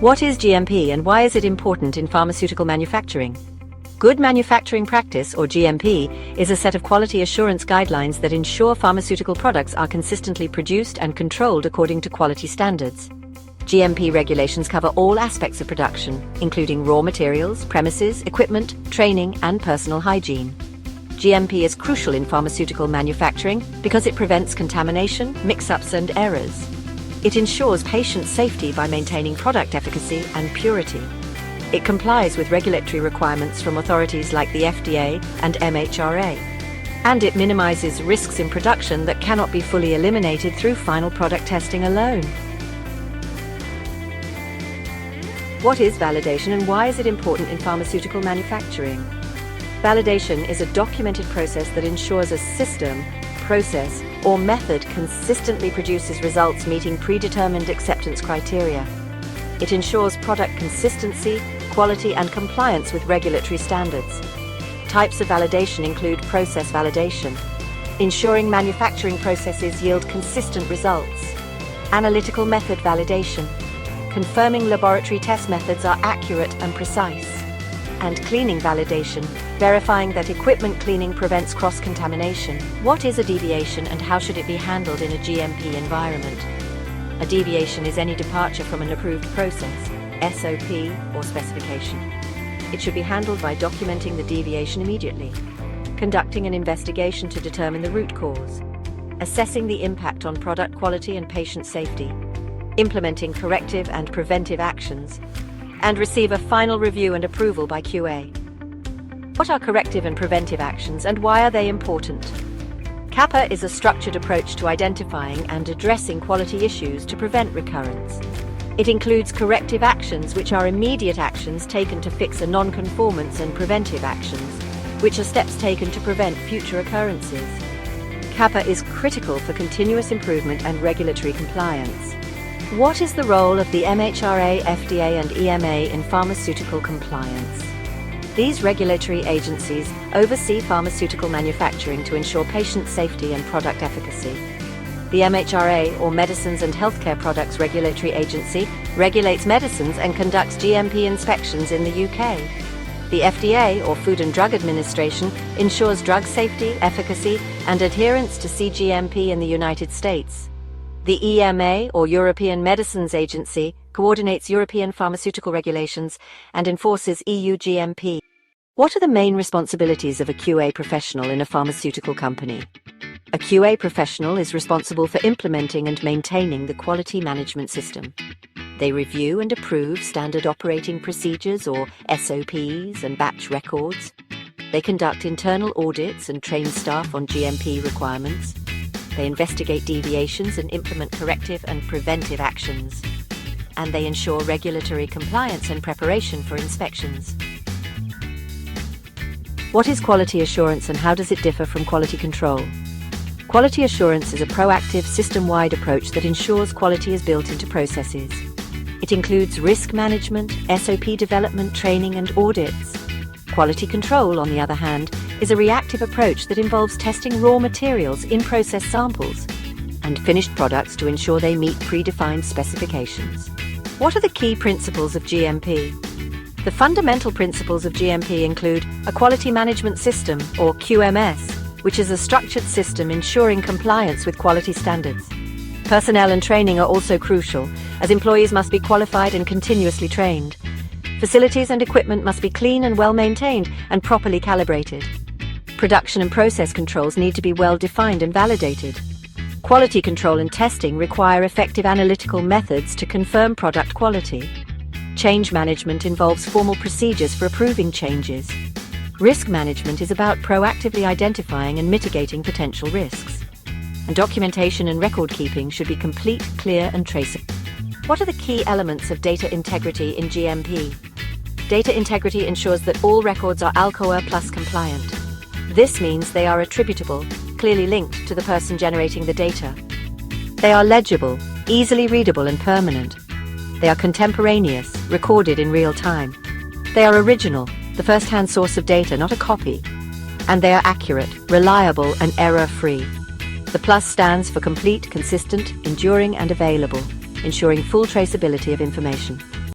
What is GMP and why is it important in pharmaceutical manufacturing? Good manufacturing practice, or GMP, is a set of quality assurance guidelines that ensure pharmaceutical products are consistently produced and controlled according to quality standards. GMP regulations cover all aspects of production, including raw materials, premises, equipment, training, and personal hygiene. GMP is crucial in pharmaceutical manufacturing because it prevents contamination, mix-ups, and errors. It ensures patient safety by maintaining product efficacy and purity. It complies with regulatory requirements from authorities like the FDA and MHRA. And it minimizes risks in production that cannot be fully eliminated through final product testing alone. What is validation and why is it important in pharmaceutical manufacturing? Validation is a documented process that ensures a system, process, or method consistently produces results meeting predetermined acceptance criteria. It ensures product consistency, quality, and compliance with regulatory standards. Types of validation include process validation, ensuring manufacturing processes yield consistent results; analytical method validation, confirming laboratory test methods are accurate and precise; and cleaning validation, verifying that equipment cleaning prevents cross-contamination. What is a deviation and how should it be handled in a GMP environment? A deviation is any departure from an approved process, SOP, or specification. It should be handled by documenting the deviation immediately, conducting an investigation to determine the root cause, assessing the impact on product quality and patient safety, implementing corrective and preventive actions, and receive a final review and approval by QA. What are corrective and preventive actions and why are they important? CAPA is a structured approach to identifying and addressing quality issues to prevent recurrence. It includes corrective actions, which are immediate actions taken to fix a non-conformance, and preventive actions, which are steps taken to prevent future occurrences. CAPA is critical for continuous improvement and regulatory compliance. What is the role of the MHRA, FDA, and EMA in pharmaceutical compliance? These regulatory agencies oversee pharmaceutical manufacturing to ensure patient safety and product efficacy. The MHRA, or Medicines and Healthcare Products Regulatory Agency, regulates medicines and conducts GMP inspections in the UK. The FDA, or Food and Drug Administration, ensures drug safety, efficacy, and adherence to cGMP in the United States. The EMA, or European Medicines Agency, coordinates European pharmaceutical regulations and enforces EU GMP. What are the main responsibilities of a QA professional in a pharmaceutical company? A QA professional is responsible for implementing and maintaining the quality management system. They review and approve standard operating procedures, or SOPs, and batch records. They conduct internal audits and train staff on GMP requirements. They investigate deviations and implement corrective and preventive actions. And they ensure regulatory compliance and preparation for inspections. What is quality assurance and how does it differ from quality control? Quality assurance is a proactive, system-wide approach that ensures quality is built into processes. It includes risk management, SOP development, training, and audits. Quality control, on the other hand, is a reactive approach that involves testing raw materials, in-process samples, and finished products to ensure they meet predefined specifications. What are the key principles of GMP? The fundamental principles of GMP include a quality management system, or QMS, which is a structured system ensuring compliance with quality standards. Personnel and training are also crucial, as employees must be qualified and continuously trained. Facilities and equipment must be clean and well maintained and properly calibrated. Production and process controls need to be well defined and validated. Quality control and testing require effective analytical methods to confirm product quality. Change management involves formal procedures for approving changes. Risk management is about proactively identifying and mitigating potential risks. And documentation and record keeping should be complete, clear, and traceable. What are the key elements of data integrity in GMP? Data integrity ensures that all records are ALCOA plus compliant. This means they are attributable, clearly linked to the person generating the data. They are legible, easily readable, and permanent. They are contemporaneous, recorded in real time. They are original, the first-hand source of data, not a copy. And they are accurate, reliable, and error-free. The plus stands for complete, consistent, enduring, and available, ensuring full traceability of information.